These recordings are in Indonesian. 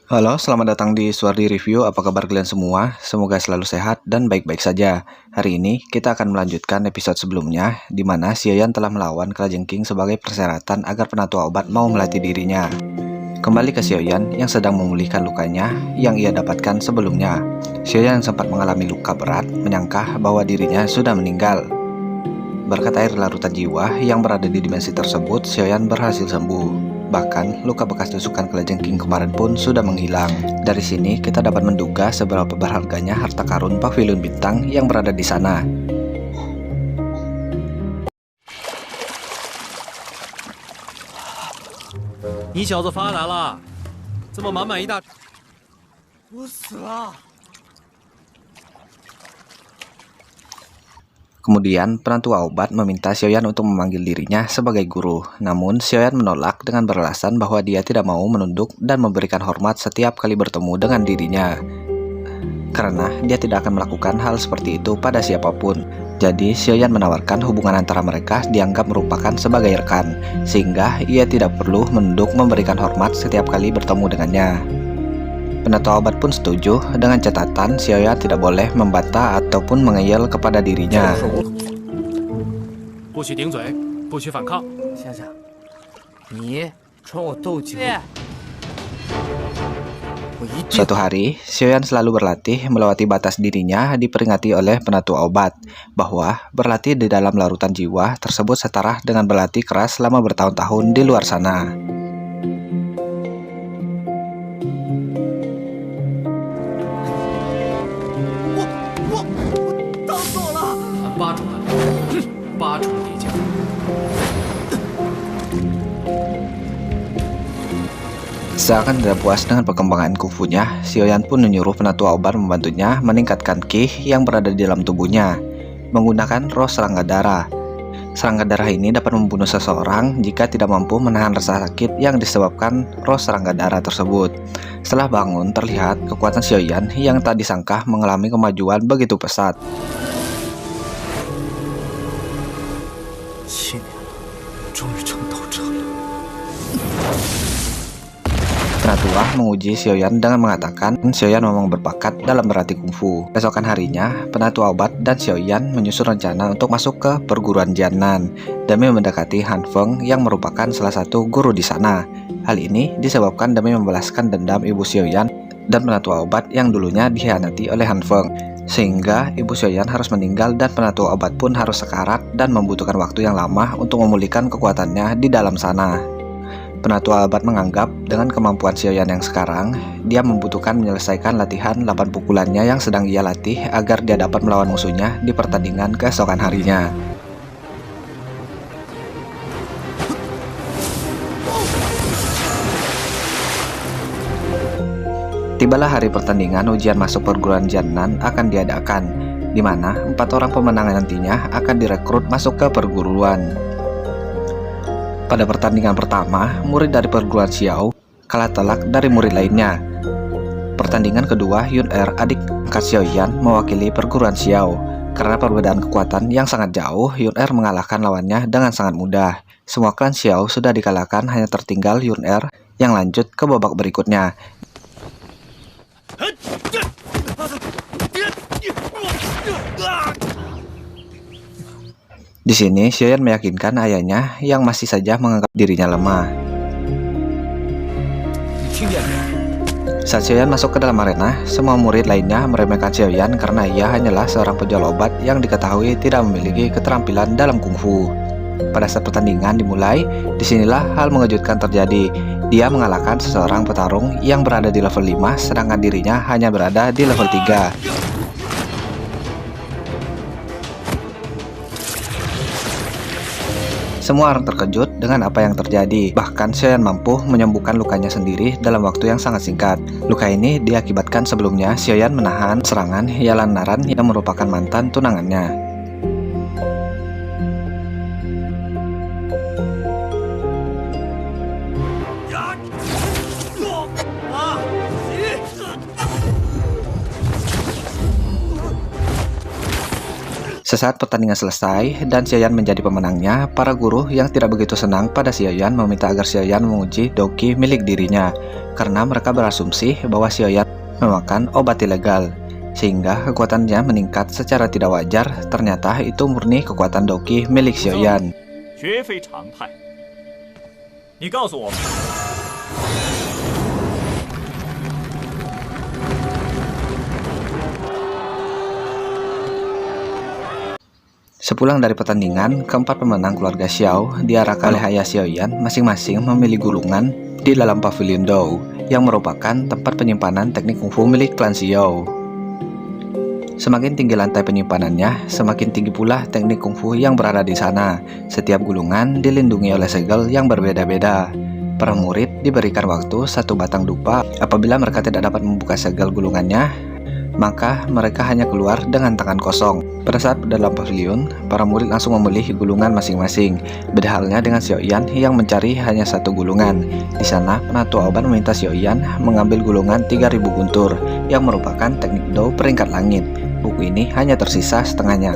Halo, selamat datang di Suardi Review. Apa kabar kalian semua? Semoga selalu sehat dan baik-baik saja. Hari ini kita akan melanjutkan episode sebelumnya, di mana Xiaoyan telah melawan Kalajengking sebagai persyaratan agar penatua obat mau melatih dirinya. Kembali ke Xiaoyan yang sedang memulihkan lukanya yang ia dapatkan sebelumnya. Xiaoyan sempat mengalami luka berat, menyangka bahwa dirinya sudah meninggal. Berkat air larutan jiwa yang berada di dimensi tersebut, Xiaoyan berhasil sembuh. Bahkan, luka bekas tusukan Kalajengking kemarin pun sudah menghilang. Dari sini, kita dapat menduga seberapa berharganya harta karun Pavilion Bintang yang berada di sana. 你小子发来了，这么满满一大……我死了！ Kemudian, penatua obat meminta Xiaoyan untuk memanggil dirinya sebagai guru. Namun, Xiaoyan menolak dengan beralasan bahwa dia tidak mau menunduk dan memberikan hormat setiap kali bertemu dengan dirinya. Karena dia tidak akan melakukan hal seperti itu pada siapapun. Jadi, Xiaoyan menawarkan hubungan antara mereka dianggap merupakan sebagai rekan, sehingga ia tidak perlu menunduk memberikan hormat setiap kali bertemu dengannya. Penatua obat pun setuju dengan catatan Xiaoyan tidak boleh membantah ataupun mengeyel kepada dirinya. 不许顶嘴，不许反抗。先生，你传我斗几步，我一定 Suatu hari, Xiaoyan selalu berlatih melewati batas dirinya diperingati oleh penatua obat bahwa berlatih di dalam larutan jiwa tersebut setara dengan berlatih keras selama bertahun-tahun di luar sana.俺八成叠加。 Seakan tidak puas dengan perkembangan kungfunya, Xiaoyan pun menyuruh penatua obat membantunya meningkatkan ki yang berada di dalam tubuhnya menggunakan roh serangga darah. Serangga darah ini dapat membunuh seseorang jika tidak mampu menahan rasa sakit yang disebabkan roh serangga darah tersebut. Setelah bangun, terlihat kekuatan Xiaoyan yang tak disangka mengalami kemajuan begitu pesat. 7年了，终于撑到这了。 Penatua menguji Xiaoyan dengan mengatakan Xiaoyan memang berbakat dalam berlatih kungfu. Besokan harinya, penatua obat dan Xiaoyan menyusun rencana untuk masuk ke perguruan Jiannan demi mendekati Han Feng yang merupakan salah satu guru di sana. Hal ini disebabkan demi membalaskan dendam ibu Xiaoyan dan penatua obat yang dulunya dikhianati oleh Han Feng. Sehingga ibu Xiaoyan harus meninggal dan penatua obat pun harus sekarat dan membutuhkan waktu yang lama untuk memulihkan kekuatannya di dalam sana. Penatua obat menganggap dengan kemampuan Xiaoyan yang sekarang, dia membutuhkan menyelesaikan latihan 8 pukulannya yang sedang ia latih agar dia dapat melawan musuhnya di pertandingan keesokan harinya. Tibalah hari pertandingan ujian masuk perguruan Jiannan akan diadakan, di mana 4 orang pemenang nantinya akan direkrut masuk ke perguruan. Pada pertandingan pertama, murid dari perguruan Xiao kalah telak dari murid lainnya. Pertandingan kedua, Yun Er, adik angkat Xiaoyan, mewakili perguruan Xiao. Karena perbedaan kekuatan yang sangat jauh, Yun Er mengalahkan lawannya dengan sangat mudah. Semua klan Xiao sudah dikalahkan, hanya tertinggal Yun Er yang lanjut ke babak berikutnya. Di sini, Xiaoyan meyakinkan ayahnya yang masih saja menganggap dirinya lemah. 你听见没？ Saat Xiaoyan masuk ke dalam arena, semua murid lainnya meremehkan Xiaoyan karena ia hanyalah seorang penjual obat yang diketahui tidak memiliki keterampilan dalam kungfu. Pada saat pertandingan dimulai, disinilah hal mengejutkan terjadi. Dia mengalahkan seseorang petarung yang berada di level 5, sedangkan dirinya hanya berada di level 3. Semua orang terkejut dengan apa yang terjadi. Bahkan Xiaoyan mampu menyembuhkan lukanya sendiri dalam waktu yang sangat singkat. Luka ini diakibatkan sebelumnya Xiaoyan menahan serangan Yalan Naran yang merupakan mantan tunangannya. Sesaat pertandingan selesai dan Xiaoyan menjadi pemenangnya, para guru yang tidak begitu senang pada Xiaoyan meminta agar Xiaoyan menguji doki milik dirinya karena mereka berasumsi bahwa Xiaoyan memakan obat ilegal sehingga kekuatannya meningkat secara tidak wajar. Ternyata itu murni kekuatan doki milik Xiaoyan. 绝非常态。你告诉我们， Sepulang dari pertandingan, keempat pemenang keluarga Xiao diarahkan oleh ayah Xiaoyan masing-masing memilih gulungan di dalam pavilion Dou yang merupakan tempat penyimpanan teknik kungfu milik klan Xiao. Semakin tinggi lantai penyimpanannya, semakin tinggi pula teknik kungfu yang berada di sana. Setiap gulungan dilindungi oleh segel yang berbeda-beda. Para murid diberikan waktu 1 batang dupa. Apabila mereka tidak dapat membuka segel gulungannya, maka mereka hanya keluar dengan tangan kosong. Pada saat dalam pavilion, para murid langsung memilih gulungan masing-masing. Beda halnya dengan Xiaoyan yang mencari hanya 1 gulungan. Di sana, penatua obat meminta Xiaoyan mengambil gulungan 3000 guntur yang merupakan teknik Dou peringkat langit. Buku ini hanya tersisa setengahnya,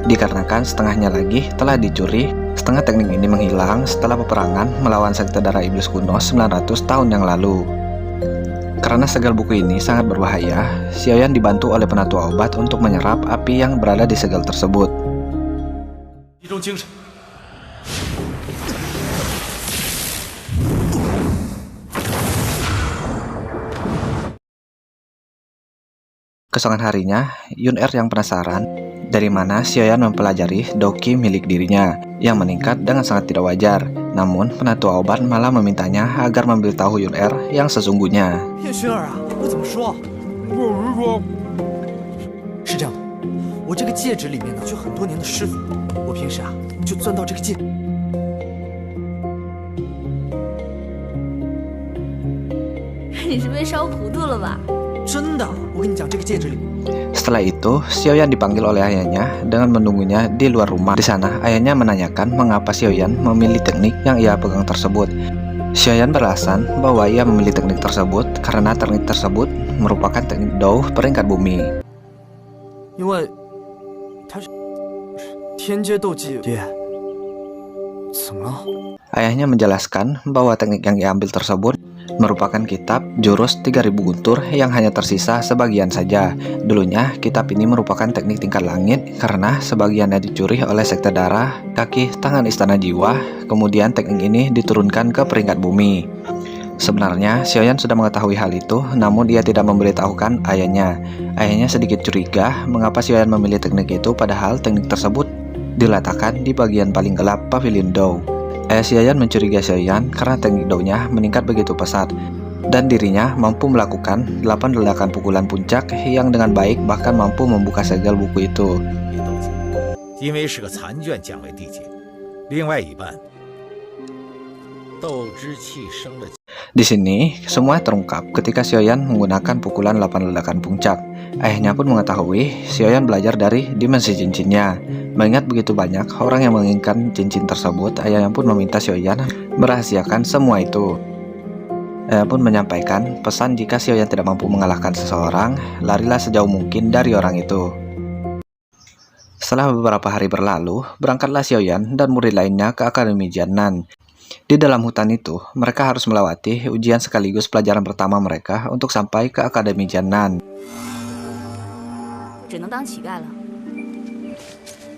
dikarenakan setengahnya lagi telah dicuri. Setengah teknik ini menghilang setelah peperangan melawan sekte darah iblis kuno 900 tahun yang lalu. Karena segel buku ini sangat berbahaya, Xiaoyan dibantu oleh penatua obat untuk menyerap api yang berada di segel tersebut. 集中精神。 Keesokan harinya, Yun-Er yang penasaran dari mana Xiaoyan mempelajari doki milik dirinya yang meningkat dengan sangat tidak wajar. Namun, penatua obat malah memintanya agar memberitahu Yun-Er yang sesungguhnya. 叶轩儿啊，我怎么说？是这样的，我这个戒指里面呢，就很多年的师傅，我平时啊就钻到这个戒。你是被烧糊涂了吧？ 真的，我跟你讲，这个戒指里。 Setelah itu, Xiaoyan dipanggil oleh ayahnya dengan menunggunya di luar rumah. Di sana, ayahnya menanyakan mengapa Xiaoyan memilih teknik yang ia pegang tersebut. Xiaoyan beralasan bahwa ia memilih teknik tersebut karena teknik tersebut merupakan teknik Dou peringkat bumi. 因为它是天阶斗技。爹，怎么了？ Ayahnya menjelaskan bahwa teknik yang ia ambil tersebut merupakan kitab jurus 3000 guntur yang hanya tersisa sebagian saja. Dulunya, kitab ini merupakan teknik tingkat langit karena sebagiannya dicuri oleh sekte darah, kaki tangan istana jiwa, kemudian teknik ini diturunkan ke peringkat bumi. Sebenarnya, Xiaoyan sudah mengetahui hal itu, namun dia tidak memberitahukan ayahnya. Ayahnya sedikit curiga mengapa Xiaoyan memilih teknik itu padahal teknik tersebut diletakkan di bagian paling gelap pavilion Dou. Ayah Xiaoyan mencurigai Xiaoyan karena teknik Dou-nya meningkat begitu pesat dan dirinya mampu melakukan 8 ledakan pukulan puncak yang dengan baik bahkan mampu membuka segel buku itu. 因为是个残卷降为地阶，另外一半斗之气生了。 Di sini, semua terungkap ketika Xiaoyan menggunakan pukulan 8 ledakan puncak. Ayahnya pun mengetahui Xiaoyan belajar dari dimensi cincinnya. Mengingat begitu banyak orang yang menginginkan cincin tersebut, ayahnya pun meminta Xiaoyan merahasiakan semua itu. Ayah pun menyampaikan pesan jika Xiaoyan tidak mampu mengalahkan seseorang, larilah sejauh mungkin dari orang itu. Setelah beberapa hari berlalu, berangkatlah Xiaoyan dan murid lainnya ke Akademi Jiannan. Di dalam hutan itu, mereka harus melewati ujian sekaligus pelajaran pertama mereka untuk sampai ke Akademi Jiannan. 只能当乞丐了。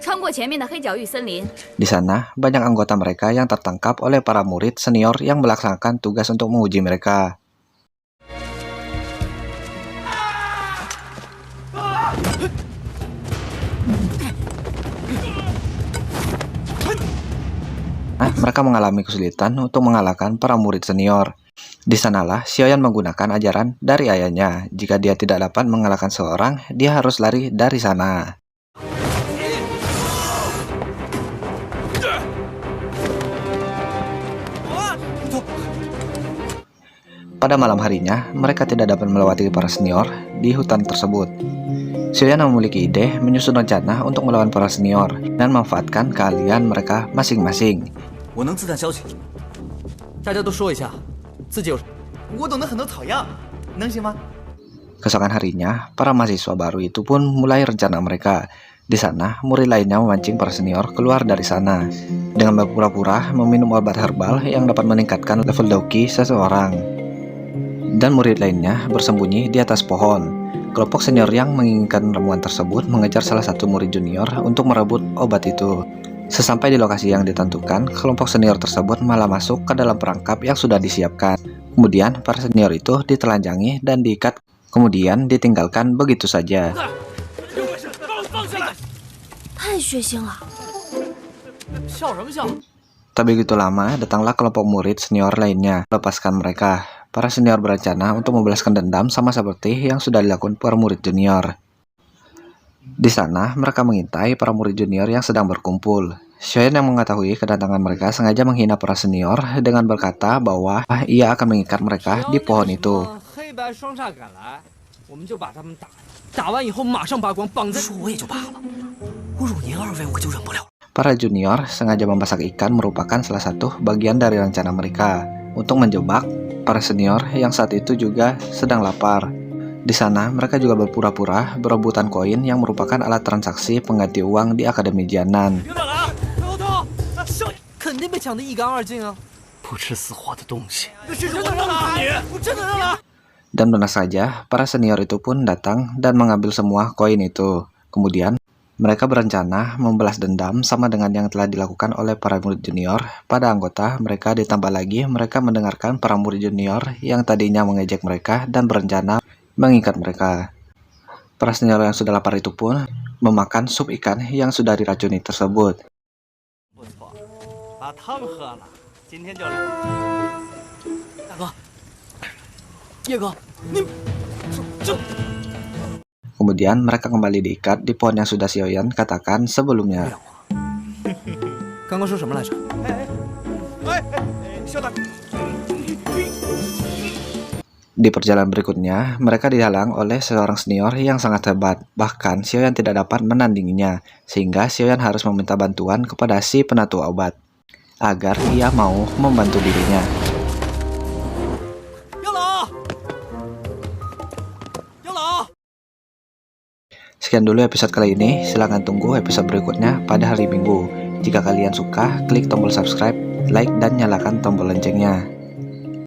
穿过前面的黑角域森林， Di sana, banyak anggota mereka yang tertangkap oleh para murid senior yang melaksanakan tugas untuk menguji mereka. Mereka mengalami kesulitan untuk mengalahkan para murid senior. Di sanalah Xiaoyan menggunakan ajaran dari ayahnya. Jika dia tidak dapat mengalahkan seorang, dia harus lari dari sana. Pada malam harinya, mereka tidak dapat melewati para senior di hutan tersebut. Xiaoyan memiliki ide menyusun rencana untuk melawan para senior dan memanfaatkan keahlian mereka masing-masing. 我能自带消息，大家都说一下自己有。我懂得很多草药，能行吗？ Keesokan harinya, para mahasiswa baru itu pun mulai rencana mereka. Di sana, murid lainnya memancing para senior keluar dari sana dengan berpura-pura meminum obat herbal yang dapat meningkatkan level Doki seseorang. Dan murid lainnya bersembunyi di atas pohon. Kelompok senior yang menginginkan ramuan tersebut mengejar salah satu murid junior untuk merebut obat itu. Sesampai di lokasi yang ditentukan, kelompok senior tersebut malah masuk ke dalam perangkap yang sudah disiapkan. Kemudian, para senior itu ditelanjangi dan diikat, kemudian ditinggalkan begitu saja. 太血腥了。 笑什么笑？ Tak begitu lama, datanglah kelompok murid senior lainnya, lepaskan mereka. Para senior berencana untuk membalaskan dendam sama seperti yang sudah dilakukan para murid junior. Di sana, mereka mengintai para murid junior yang sedang berkumpul. Xiaoyan yang mengetahui kedatangan mereka sengaja menghina para senior dengan berkata bahwa ia akan mengikat mereka di pohon itu. 黑白双煞赶来，我们就把他们打完以后马上扒光，绑在。说我也就罢了，侮辱您二位我可就忍不了。 Para junior sengaja memasak ikan merupakan salah satu bagian dari rencana mereka untuk menjebak para senior yang saat itu juga sedang lapar. Di sana, mereka juga berpura-pura berebutan koin yang merupakan alat transaksi pengganti uang di Akademi Jianan. 别打了啊！头头，肯定被抢得一干二净啊！不吃死活的东西！真的让他你，我真的让他。 Dan benar saja, para senior itu pun datang dan mengambil semua koin itu. Kemudian, mereka berencana membalas dendam sama dengan yang telah dilakukan oleh para murid junior pada anggota mereka, ditambah lagi mereka mendengarkan para murid junior yang tadinya mengejek mereka dan berencana mengikat mereka. Para senior yang sudah lapar itu pun memakan sup ikan yang sudah diracuni tersebut. 不错，把汤喝了，今天就。大哥，叶哥，你这。 Kemudian mereka kembali diikat di pohon yang sudah Xiaoyan katakan sebelumnya. 刚刚说什么来着？校长。 Di perjalanan berikutnya, mereka dihalang oleh seorang senior yang sangat hebat. Bahkan Xiaoyan tidak dapat menandinginya, sehingga Xiaoyan harus meminta bantuan kepada si penatua obat agar ia mau membantu dirinya. Sekian dulu episode kali ini, silahkan tunggu episode berikutnya pada hari Minggu. Jika kalian suka, klik tombol subscribe, like, dan nyalakan tombol loncengnya.